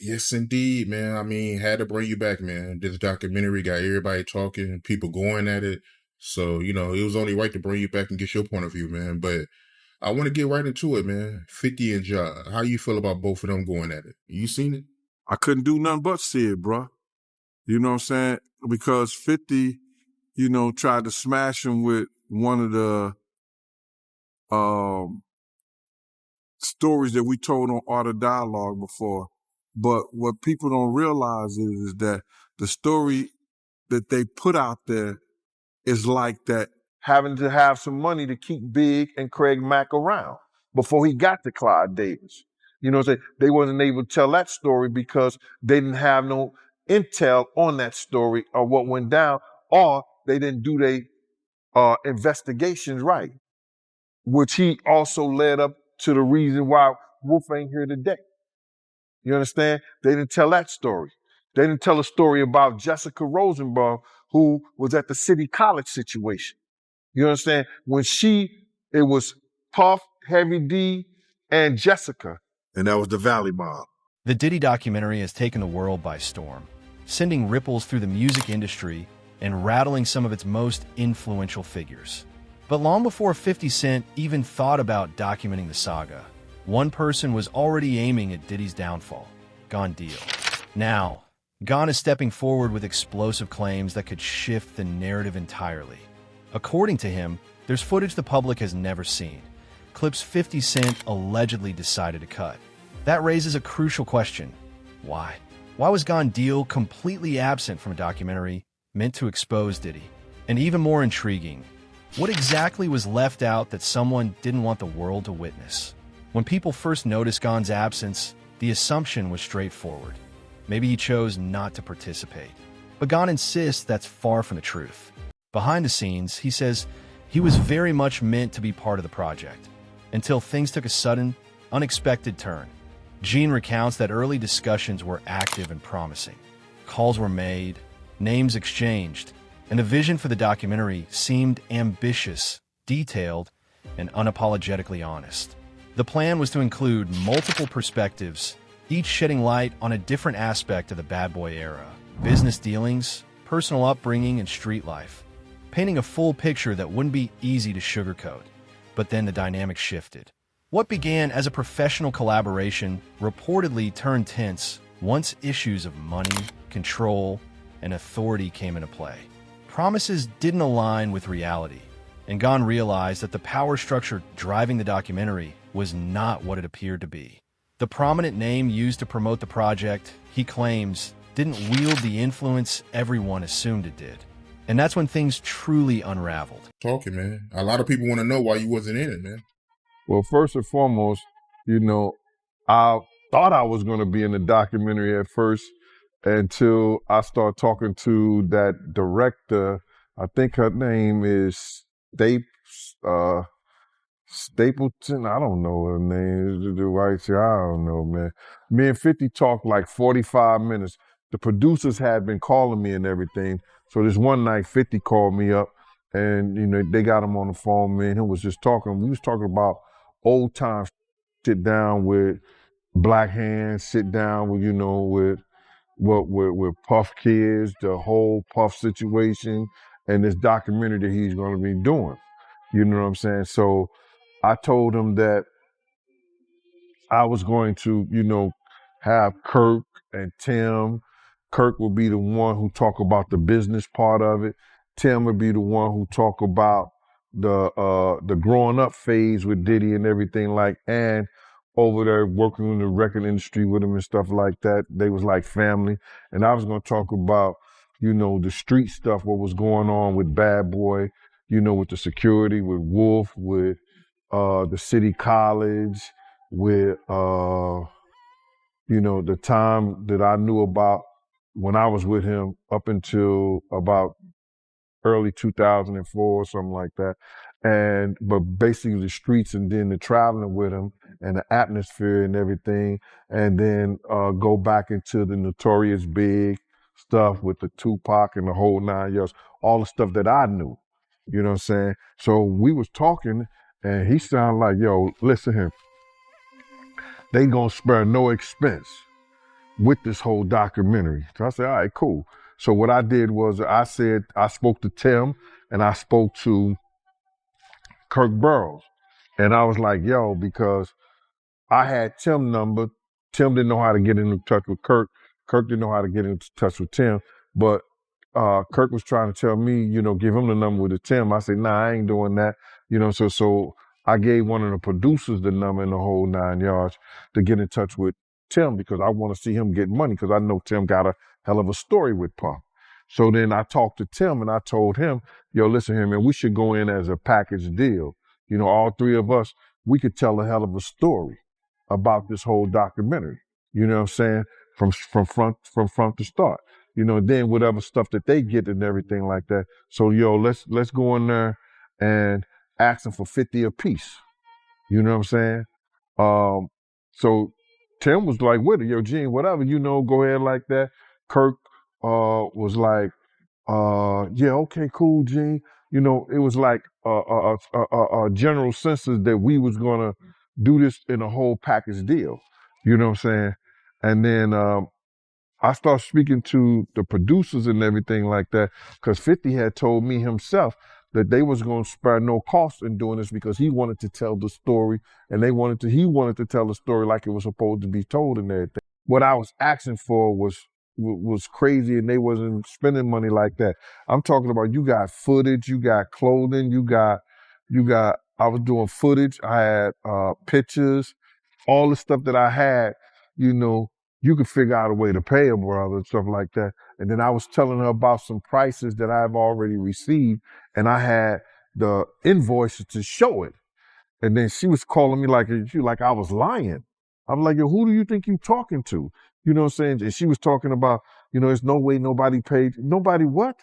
Yes, indeed, man. I mean, had to bring you back, man. This documentary got everybody talking, people going at it. So, it was only right to bring you back and get your point of view, man. But I want to get right into it, man. 50 and Ja. How you feel about both of them going at it? You seen it? I couldn't do nothing but see it, bruh. You know what I'm saying? Because 50, tried to smash him with one of the stories that we told on Art of Dialogue before. But what people don't realize is that the story that they put out there is like that having to have some money to keep Big and Craig Mack around before he got to Clyde Davis. You know what I'm saying? They wasn't able to tell that story because they didn't have no intel on that story or what went down, or they didn't do their investigations right, which he also led up to the reason why Wolf ain't here today. You understand? They didn't tell that story. They didn't tell a story about Jessica Rosenbaum, who was at the City College situation. You understand? It was Puff, Heavy D, and Jessica. And that was the Valley Mob. The Diddy documentary has taken the world by storm, sending ripples through the music industry and rattling some of its most influential figures. But long before 50 Cent even thought about documenting the saga, one person was already aiming at Diddy's downfall, Gon Deal. Now, Gon is stepping forward with explosive claims that could shift the narrative entirely. According to him, there's footage the public has never seen, clips 50 Cent allegedly decided to cut. That raises a crucial question. Why? Why was Gon Deal completely absent from a documentary meant to expose Diddy? And even more intriguing, what exactly was left out that someone didn't want the world to witness? When people first noticed Gon's absence, the assumption was straightforward. Maybe he chose not to participate. But Gon insists that's far from the truth. Behind the scenes, he says he was very much meant to be part of the project, until things took a sudden, unexpected turn. Gene recounts that early discussions were active and promising. Calls were made, names exchanged, and the vision for the documentary seemed ambitious, detailed, and unapologetically honest. The plan was to include multiple perspectives, each shedding light on a different aspect of the bad boy era: business dealings, personal upbringing, and street life, painting a full picture that wouldn't be easy to sugarcoat. But then the dynamic shifted. What began as a professional collaboration reportedly turned tense once issues of money, control, and authority came into play. Promises didn't align with reality, and Gon realized that the power structure driving the documentary was not what it appeared to be. The prominent name used to promote the project, he claims, didn't wield the influence everyone assumed it did. And that's when things truly unraveled. Talking, man. A lot of people want to know why you wasn't in it, man. Well, first and foremost, I thought I was going to be in the documentary at first until I started talking to that director. I think her name is Stapleton. I don't know her name. The white chick, I don't know, man. Me and 50 talked like 45 minutes. The producers had been calling me and everything. So this one night, 50 called me up and, they got him on the phone. Me and him was just talking. We was talking about old times, sit down with Black Hands, sit down with, with Puff Kids, the whole Puff situation, and this documentary that he's going to be doing. You know what I'm saying? So I told him that I was going to, have Kirk and Tim. Kirk will be the one who talk about the business part of it. Tim would be the one who talk about the growing up phase with Diddy and everything, and over there working in the record industry with him and stuff like that. They was like family. And I was going to talk about, the street stuff, what was going on with Bad Boy, with the security, with Wolf, with the City College, with, the time that I knew about when I was with him up until about early 2004 or something like that. But basically the streets and then the traveling with him and the atmosphere and everything. And then go back into the Notorious Big stuff with the Tupac and the whole 9 yards, all the stuff that I knew. You know what I'm saying? So we was talking and he sounded like, yo, listen to him. They gonna spare no expense with this whole documentary. So I said, all right, cool. So what I did was I spoke to Tim and I spoke to Kirk Burrows. And I was like, yo, because I had Tim number. Tim didn't know how to get in touch with Kirk. Kirk didn't know how to get in touch with Tim. But Kirk was trying to tell me, give him the number with the Tim. I said, nah, I ain't doing that. So I gave one of the producers the number in the whole 9 yards to get in touch with Tim because I want to see him get money because I know Tim got a hell of a story with Puff. So then I talked to Tim and I told him, yo, listen here, man, we should go in as a package deal. All three of us, we could tell a hell of a story about this whole documentary. You know what I'm saying? From front to start. Then whatever stuff that they get and everything like that. So let's go in there and ask them for 50 apiece. You know what I'm saying? So Tim was like with it, yo, Gene, whatever, go ahead like that. Kirk was like, yeah, okay, cool, Gene. It was like a general census that we was gonna do this in a whole package deal. You know what I'm saying? And then I started speaking to the producers and everything like that because 50 had told me himself that they was going to spare no cost in doing this because he wanted to tell the story and he wanted to tell the story like it was supposed to be told and everything. What I was asking for was crazy and they wasn't spending money like that. I'm talking about you got footage, you got clothing, I was doing footage, I had pictures, all the stuff that I had, you could figure out a way to pay a brother and stuff like that. And then I was telling her about some prices that I've already received and I had the invoices to show it. And then she was calling me like I was lying. I'm like, yo, who do you think you talking to? You know what I'm saying? And she was talking about, there's no way nobody paid. Nobody what?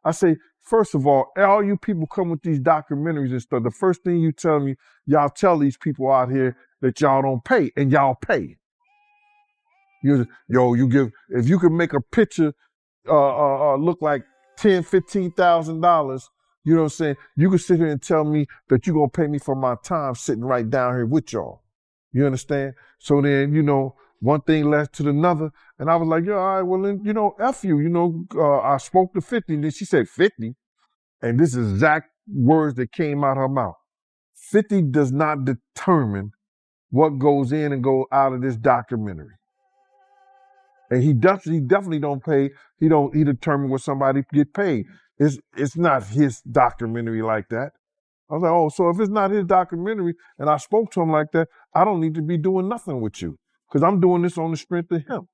I say, first of all you people come with these documentaries and stuff. The first thing you tell me, y'all tell these people out here that y'all don't pay, and y'all pay. If you can make a picture look like $10,000-$15,000, you know what I'm saying? You can sit here and tell me that you're gonna pay me for my time sitting right down here with y'all. You understand? So then, one thing led to another, and I was like, yo, all right, well then, F you. I spoke to 50, and then she said 50, and this is exact words that came out her mouth. 50 does not determine what goes in and go out of this documentary. And he definitely don't pay. He determine what somebody get paid. It's not his documentary like that. I was like, oh, so if it's not his documentary and I spoke to him like that, I don't need to be doing nothing with you because I'm doing this on the strength of him.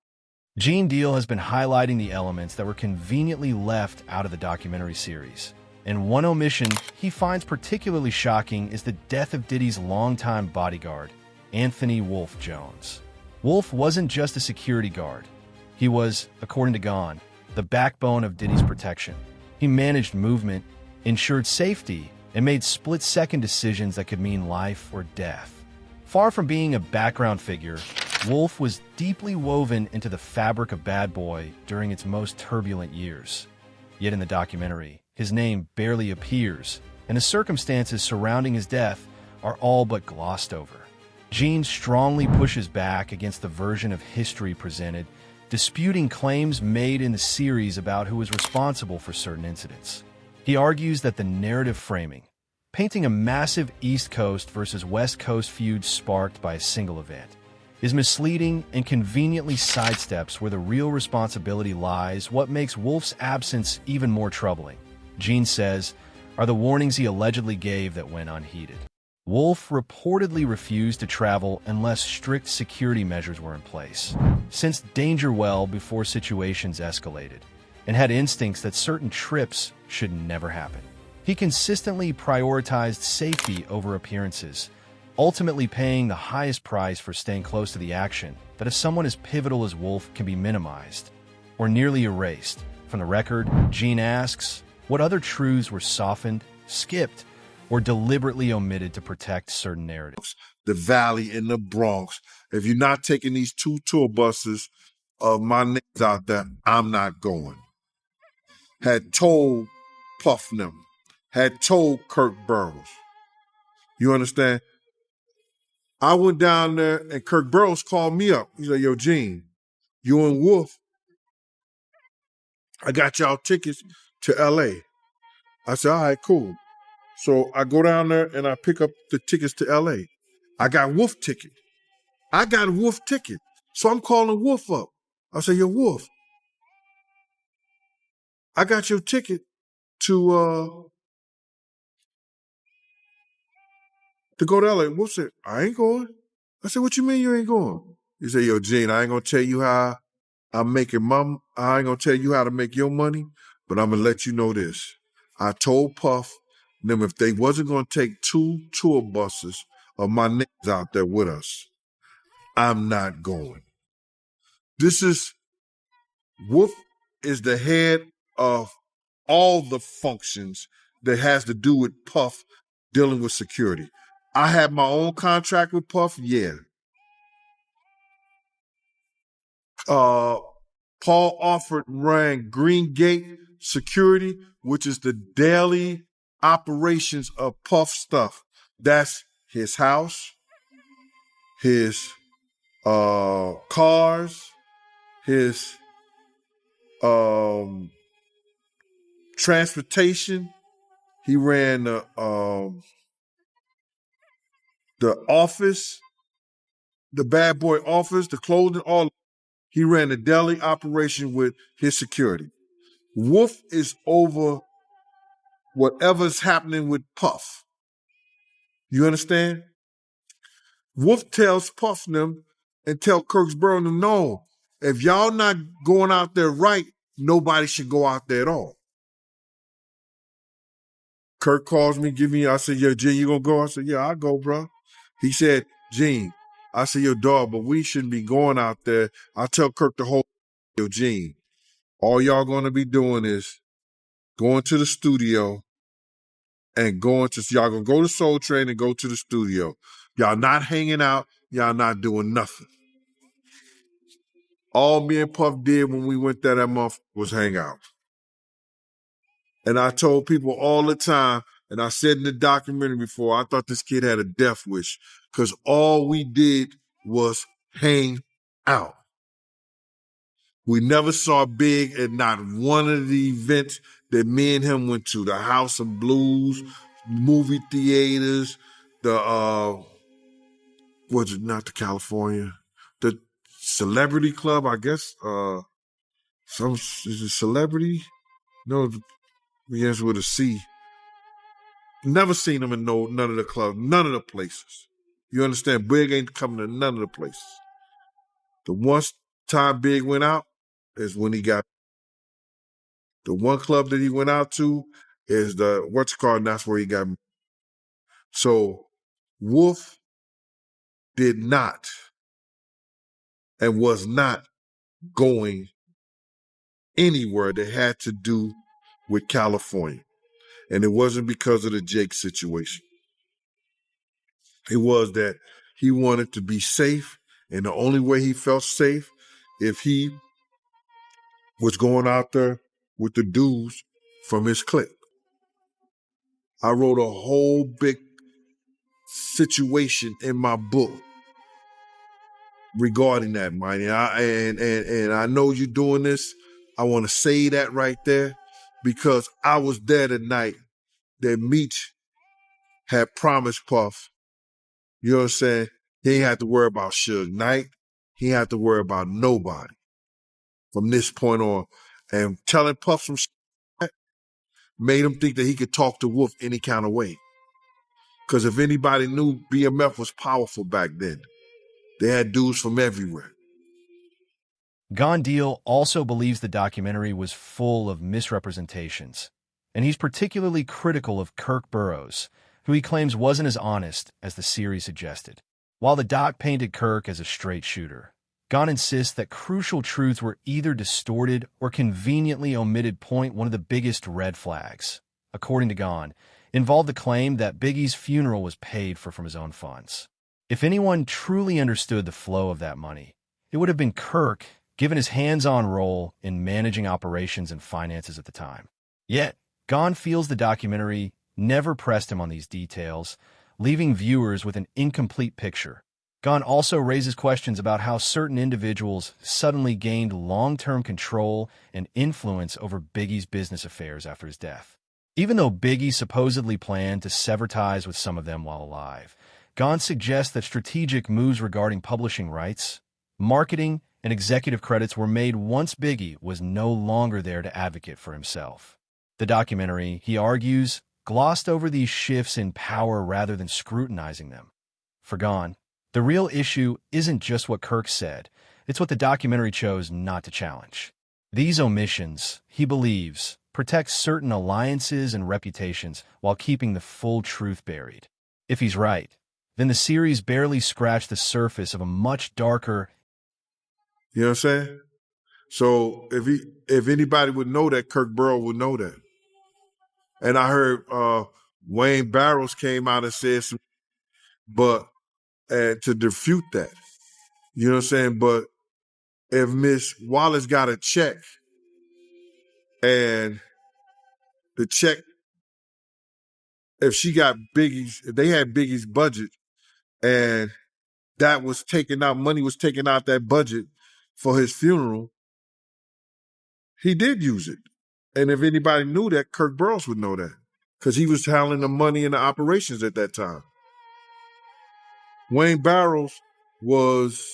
Gene Deal has been highlighting the elements that were conveniently left out of the documentary series. And one omission he finds particularly shocking is the death of Diddy's longtime bodyguard, Anthony Wolf Jones. Wolf wasn't just a security guard. He was, according to Gone, the backbone of Diddy's protection. He managed movement, ensured safety, and made split-second decisions that could mean life or death. Far from being a background figure, Wolf was deeply woven into the fabric of Bad Boy during its most turbulent years. Yet in the documentary, his name barely appears, and the circumstances surrounding his death are all but glossed over. Gene strongly pushes back against the version of history presented, disputing claims made in the series about who was responsible for certain incidents. He argues that the narrative framing, painting a massive East Coast versus West Coast feud sparked by a single event, is misleading and conveniently sidesteps where the real responsibility lies. What makes Wolf's absence even more troubling, Gene says, are the warnings he allegedly gave that went unheeded. Wolf reportedly refused to travel unless strict security measures were in place, sensed danger well before situations escalated, and had instincts that certain trips should never happen. He consistently prioritized safety over appearances, ultimately paying the highest price for staying close to the action that if someone as pivotal as Wolf can be minimized or nearly erased. From the record, Gene asks, what other truths were softened, skipped, or deliberately omitted to protect certain narratives? The Valley in the Bronx. If you're not taking these 2 tour buses of my niggas out there, I'm not going. Had told Puff them, had told Kirk Burrows. You understand? I went down there and Kirk Burrows called me up. He's like, yo, Gene, You and Wolf, I got y'all tickets to LA. I said, all right, cool. So I go down there and I pick up the tickets to LA. I got Wolf ticket. I got a Wolf ticket. So I'm calling Wolf up. I say, yo, Wolf, I got your ticket to go to LA. Wolf said, I ain't going. I said, what you mean you ain't going? He said, yo, Gene, I ain't gonna tell you how I'm making I ain't gonna tell you how to make your money, but I'm gonna let you know this. I told Puff them if they wasn't gonna take 2 tour buses of my niggas out there with us, I'm not going. Wolf is the head of all the functions that has to do with Puff dealing with security. I had my own contract with Puff, yeah. Paul Alford ran Green Gate Security, which is the daily operations of Puff stuff. That's his house, his cars, his transportation. He ran the office, the bad boy office, the clothing, all. He ran the daily operation with his security. Wolf is over whatever's happening with Puff. You understand? Wolf tells Puff them and tell Kirksborough and them, no, if y'all not going out there right, nobody should go out there at all. Kirk calls me, I said, yo, Gene, you gonna go? I said, yeah, I'll go, bro. He said, Gene, I said, yo, dog, but we shouldn't be going out there. I tell Kirk the whole, yo, Gene, all y'all gonna be doing is going to the studio and y'all gonna go to Soul Train and go to the studio. Y'all not hanging out, y'all not doing nothing. All me and Puff did when we went there that month was hang out. And I told people all the time, and I said in the documentary before, I thought this kid had a death wish because all we did was hang out. We never saw Big at not one of the events that me and him went to, the House of Blues, movie theaters, not the California, the Celebrity Club, I guess, is it Celebrity? No, begins with a C. Never seen him in none of the clubs, none of the places. You understand? Big ain't coming to none of the places. The one time Big went out is when he got. The one club that he went out to is and that's where he got. So Wolf did not and was not going anywhere that had to do with California. And it wasn't because of the Jake situation. It was that he wanted to be safe, and the only way he felt safe if he was going out there with the dudes from his clique. I wrote a whole big situation in my book regarding that, Mighty. And I know you're doing this. I want to say that right there because I was there the night that Meech had promised Puff, you know what I'm saying? He ain't have to worry about Suge Knight. He ain't have to worry about nobody from this point on. And telling Puff some shit made him think that he could talk to Wolf any kind of way. Because if anybody knew BMF was powerful back then, they had dudes from everywhere. Gondil also believes the documentary was full of misrepresentations, and he's particularly critical of Kirk Burroughs, who he claims wasn't as honest as the series suggested. While the doc painted Kirk as a straight shooter, Gon insists that crucial truths were either distorted or conveniently omitted. One of the biggest red flags, according to Gon, involved the claim that Biggie's funeral was paid for from his own funds. If anyone truly understood the flow of that money, it would have been Kirk, given his hands-on role in managing operations and finances at the time. Yet, Gon feels the documentary never pressed him on these details, leaving viewers with an incomplete picture. Gunn also raises questions about how certain individuals suddenly gained long-term control and influence over Biggie's business affairs after his death. Even though Biggie supposedly planned to sever ties with some of them while alive, Gunn suggests that strategic moves regarding publishing rights, marketing, and executive credits were made once Biggie was no longer there to advocate for himself. The documentary, he argues, glossed over these shifts in power rather than scrutinizing them. For Gunn, the real issue isn't just what Kirk said, it's what the documentary chose not to challenge. These omissions, he believes, protect certain alliances and reputations while keeping the full truth buried. If he's right, then the series barely scratched the surface of a much darker. You know what I'm saying? So if anybody would know that, Kirk Burrow would know that. And I heard Wayne Barrows came out and said some, but to refute that. You know what I'm saying? But if Miss Wallace got a check and the check, if she got if they had Biggie's budget and that was taken out, money was taken out that budget for his funeral, he did use it. And if anybody knew that, Kirk Burrows would know that because he was handling the money and the operations at that time. Wayne Barrows was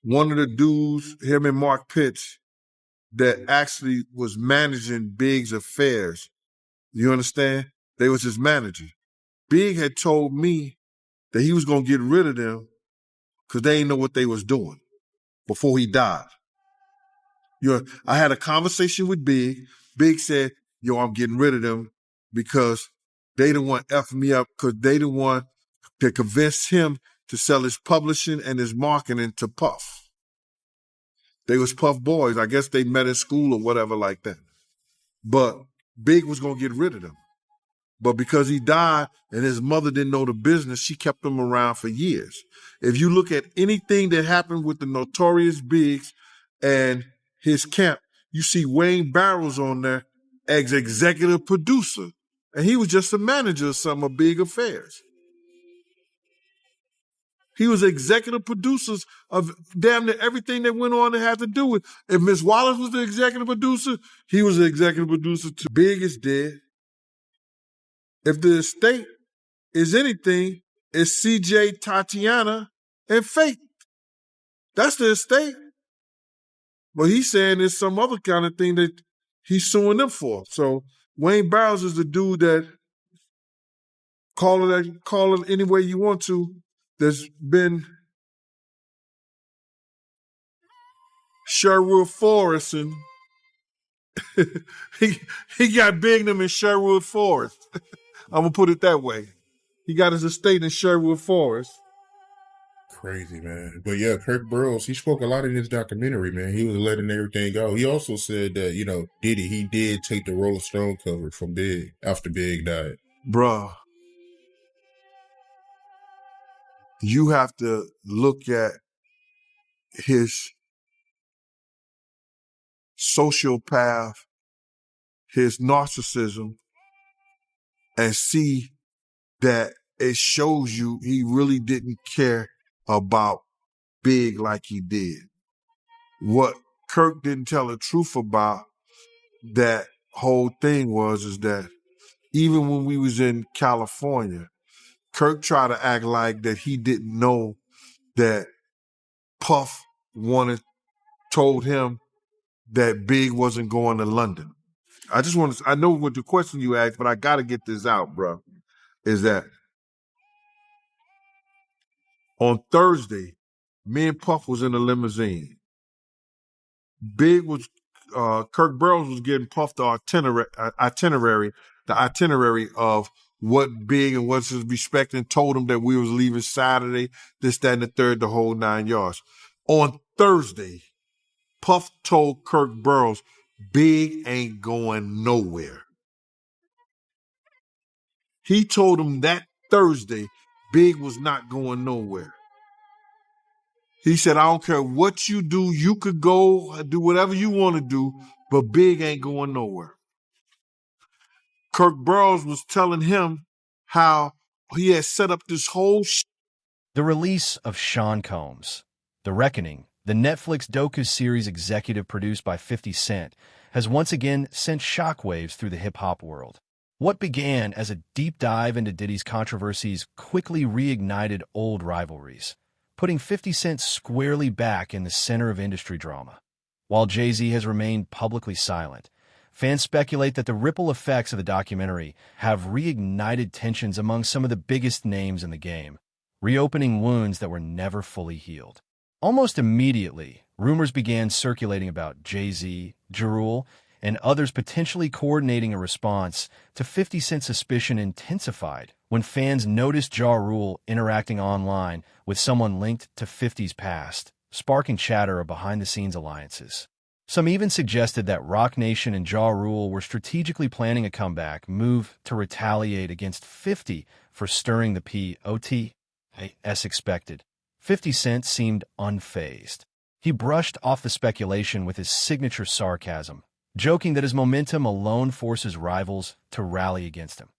one of the dudes, him and Mark Pitts, that actually was managing Big's affairs. You understand? They was his manager. Big had told me that he was going to get rid of them because they didn't know what they was doing before he died. I had a conversation with Big. Big said, I'm getting rid of them because they didn't want to F me up because they didn't want to convince him to sell his publishing and his marketing to Puff. They was Puff boys. I guess they met in school or whatever like that. But Big was going to get rid of them. But because he died and his mother didn't know the business, she kept him around for years. If you look at anything that happened with the Notorious Biggs and his camp, you see Wayne Barrows on there as executive producer. And he was just a manager of some of Big affairs. He was executive producers of damn near everything that went on that had to do with. If Miss Wallace was the executive producer, he was the executive producer too. Big is dead. If the estate is anything, it's CJ, Tatiana, and Faith. That's the estate. But he's saying there's some other kind of thing that he's suing them for. So Wayne Barrows is the dude that call it any way you want to, that's been Sherwood Forest, and he got big them in Sherwood Forest. I'm gonna put it that way. He got his estate in Sherwood Forest. Crazy, man. But yeah, Kirk Burrows, he spoke a lot in this documentary, man. He was letting everything go. He also said that, Diddy, he did take the Rolling Stone cover from Big after Big died. Bruh, you have to look at his sociopath, his narcissism, and see that it shows you he really didn't care about Big like he did. What Kirk didn't tell the truth about that whole thing is that even when we was in California, Kirk tried to act like that he didn't know that Puff told him that Big wasn't going to London. I know what the question you asked, but I got to get this out, bro, is that on Thursday, me and Puff was in a limousine. Kirk Burrows was getting Puff the itinerary of what Big and what's his respect, and told him that we was leaving Saturday, this, that, and the third, the whole 9 yards. On Thursday, Puff told Kirk Burrows, Big ain't going nowhere. He told him that Thursday, Big was not going nowhere. He said, I don't care what you do, you could go do whatever you want to do, but Big ain't going nowhere. Kirk Burrows was telling him how he had set up this whole The release of Sean Combs' The Reckoning, the Netflix docu-series executive produced by 50 Cent, has once again sent shockwaves through the hip-hop world. What began as a deep dive into Diddy's controversies quickly reignited old rivalries, putting 50 Cent squarely back in the center of industry drama. While Jay-Z has remained publicly silent, fans speculate that the ripple effects of the documentary have reignited tensions among some of the biggest names in the game, reopening wounds that were never fully healed. Almost immediately, rumors began circulating about Jay-Z, Ja Rule, and others potentially coordinating a response to 50 Cent's suspicion intensified when fans noticed Ja Rule interacting online with someone linked to 50's past, sparking chatter of behind-the-scenes alliances. Some even suggested that Roc Nation and Ja Rule were strategically planning a comeback move to retaliate against 50 for stirring the pot. As expected, 50 Cent seemed unfazed. He brushed off the speculation with his signature sarcasm, joking that his momentum alone forces rivals to rally against him.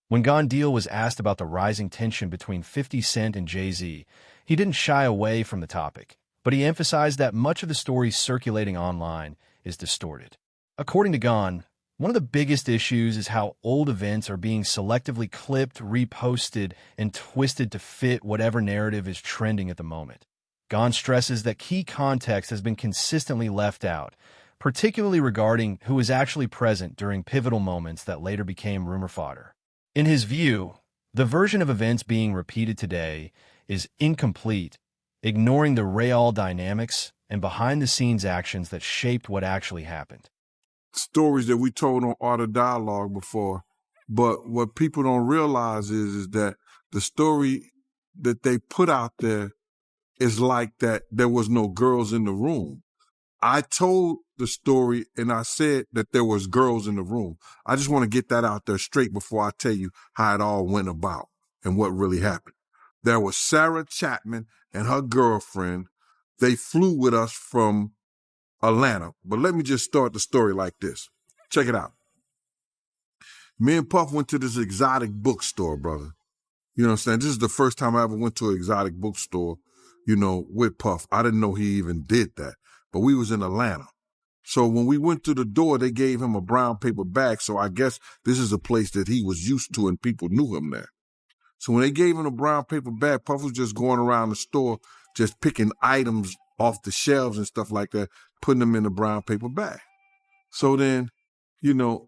When Gon Deal was asked about the rising tension between 50 Cent and Jay-Z, he didn't shy away from the topic, but he emphasized that much of the story circulating online is distorted. According to Gon, one of the biggest issues is how old events are being selectively clipped, reposted, and twisted to fit whatever narrative is trending at the moment. Gon stresses that key context has been consistently left out, particularly regarding who was actually present during pivotal moments that later became rumor fodder. In his view, the version of events being repeated today is incomplete, ignoring the real dynamics and behind-the-scenes actions that shaped what actually happened. Stories that we told on Art of Dialogue before, but what people don't realize is that the story that they put out there is like that there was no girls in the room. I told the story and I said that there was girls in the room. I just want to get that out there straight before I tell you how it all went about and what really happened. There was Sarah Chapman and her girlfriend. They flew with us from Atlanta. But let me just start the story like this. Check it out. Me and Puff went to this exotic bookstore, brother. You know what I'm saying? This is the first time I ever went to an exotic bookstore, with Puff. I didn't know he even did that. But we was in Atlanta. So when we went to the door, they gave him a brown paper bag. So I guess this is a place that he was used to and people knew him there. So when they gave him a brown paper bag, Puff was just going around the store, just picking items off the shelves and stuff like that, putting them in the brown paper bag. So then, I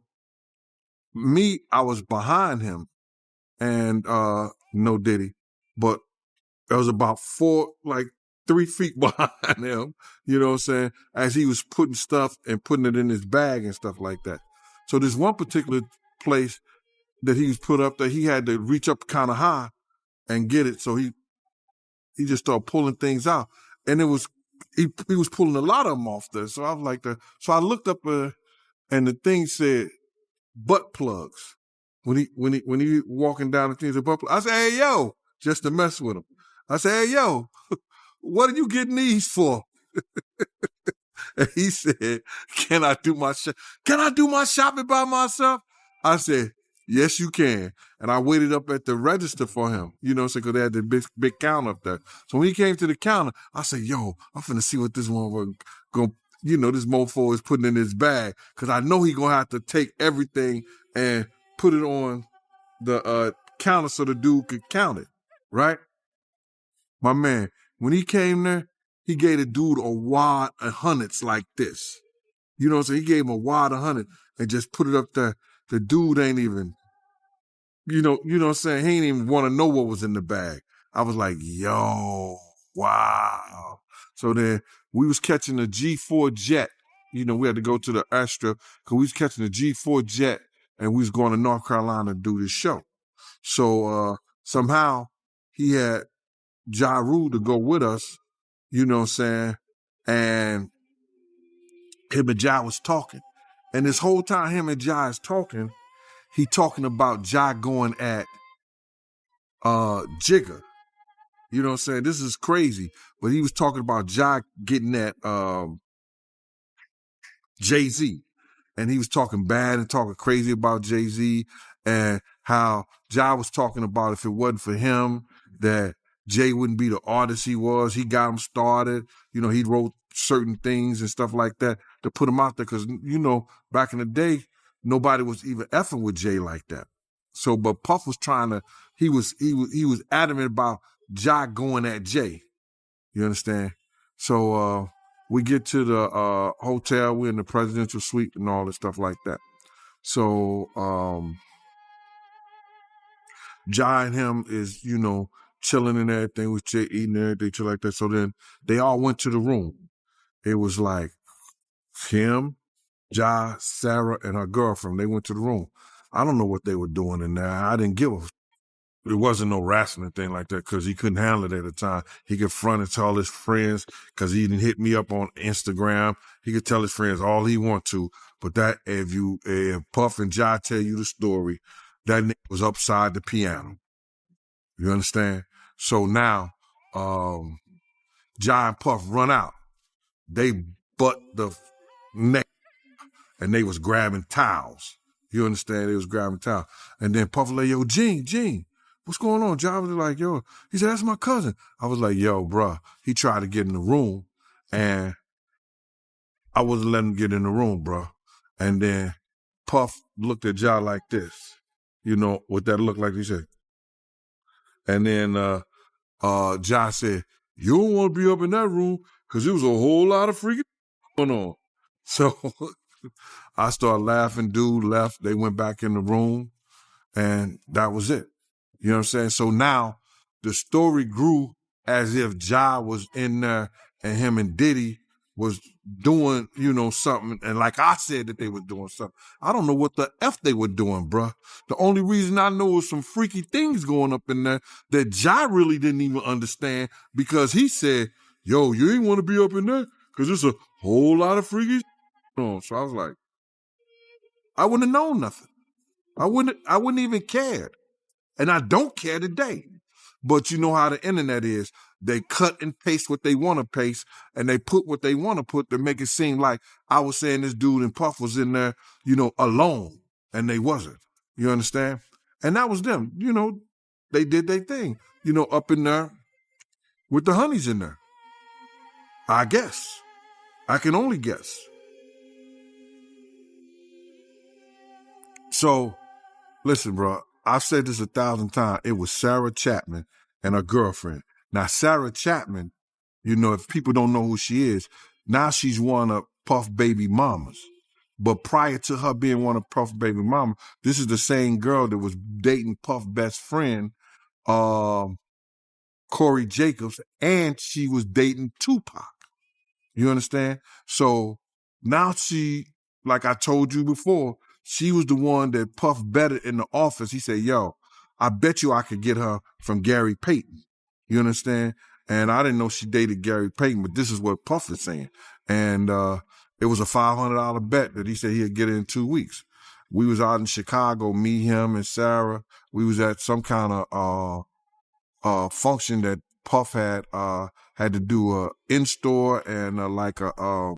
was behind him and no Diddy, but I was about 3 feet behind him, you know what I'm saying, as he was putting stuff and putting it in his bag and stuff like that. So there's one particular place that he was put up there, he had to reach up kind of high and get it. So he just started pulling things out. And he was pulling a lot of them off there. So I was like, so I looked up and the thing said butt plugs. When he walking down the thing, said butt plugs. I said, hey, yo, just to mess with him. I said, hey, yo, what are you getting these for? And he said, can I do my shopping by myself? I said, yes, you can. And I waited up at the register for him, because they had the big counter up there. So when he came to the counter, I said, yo, I'm finna see what this one this mofo is putting in his bag. Cause I know he gonna have to take everything and put it on the counter so the dude could count it, right? My man, when he came there, he gave the dude a wad of hundreds like this. You know what I'm saying? He gave him a wad of hundreds and just put it up there. The dude ain't even, you know what I'm saying? He ain't even want to know what was in the bag. I was like, yo, wow. So then we was catching a G4 jet. We had to go to the Astra because we was catching a G4 jet and we was going to North Carolina to do this show. So somehow he had Ja Rule to go with us, you know what I'm saying? And him and Ja was talking. And this whole time him and Ja is talking, he talking about Ja going at Jigga. You know what I'm saying? This is crazy. But he was talking about Ja getting at Jay-Z. And he was talking bad and talking crazy about Jay-Z and how Ja was talking about if it wasn't for him, that Jay wouldn't be the artist he was. He got him started. You know, he wrote certain things and stuff like that to put him out there because, you know, back in the day, nobody was even effing with Jay like that. So, but Puff was trying to, he was adamant about Ja going at Jay. You understand? So we get to the hotel. We're in the presidential suite and all this stuff like that. So Ja and him is, you know, chilling and everything with Jay, eating everything, shit like that. So then they all went to the room. It was like him, Ja, Sarah, and her girlfriend. They went to the room. I don't know what they were doing in there. I didn't give a. It wasn't no wrestling thing like that because he couldn't handle it at the time. He could front and tell his friends because he didn't hit me up on Instagram. He could tell his friends all he want to. But that if Puff and Ja tell you the story, that nigga was upside the piano. You understand? So now, Ja and Puff run out. They butt the neck and they was grabbing towels. You understand? They was grabbing towels. And then Puff was like, yo, Gene, what's going on? Ja was like, yo, he said, that's my cousin. I was like, yo, bruh. He tried to get in the room and I wasn't letting him get in the room, bruh. And then Puff looked at Ja like this, you know, what that looked like, he said. And then Ja said, you don't want to be up in that room because there was a whole lot of freaking going on. So I started laughing, dude left. They went back in the room and that was it. You know what I'm saying? So now the story grew as if Ja was in there and him and Diddy was doing, you know, something. And like I said that they were doing something. I don't know what the F they were doing, bruh. The only reason I know was some freaky things going up in there that Ja really didn't even understand because he said, yo, you ain't want to be up in there because there's a whole lot of freaky on. So I was like, I wouldn't have known nothing. I wouldn't even cared. And I don't care today. But you know how the internet is. They cut and paste what they want to paste, and they put what they want to put to make it seem like I was saying this dude and Puff was in there, you know, alone, and they wasn't. You understand? And that was them. You know, they did their thing, you know, up in there with the honeys in there. I guess. I can only guess. So, listen, bro, I've said this 1,000 times. It was Sarah Chapman and her girlfriend. Now, Sarah Chapman, you know, if people don't know who she is, now she's one of Puff baby mamas. But prior to her being one of Puff baby mama, this is the same girl that was dating Puff best friend, Corey Jacobs, and she was dating Tupac. You understand? So now she, like I told you before, she was the one that Puff betted in the office. He said, yo, I bet you I could get her from Gary Payton. You understand? And I didn't know she dated Gary Payton, but this is what Puff is saying. And it was a $500 bet that he said he'd get it in 2 weeks. We was out in Chicago, me, him, and Sarah. We was at some kind of function that Puff had to do a in-store and like a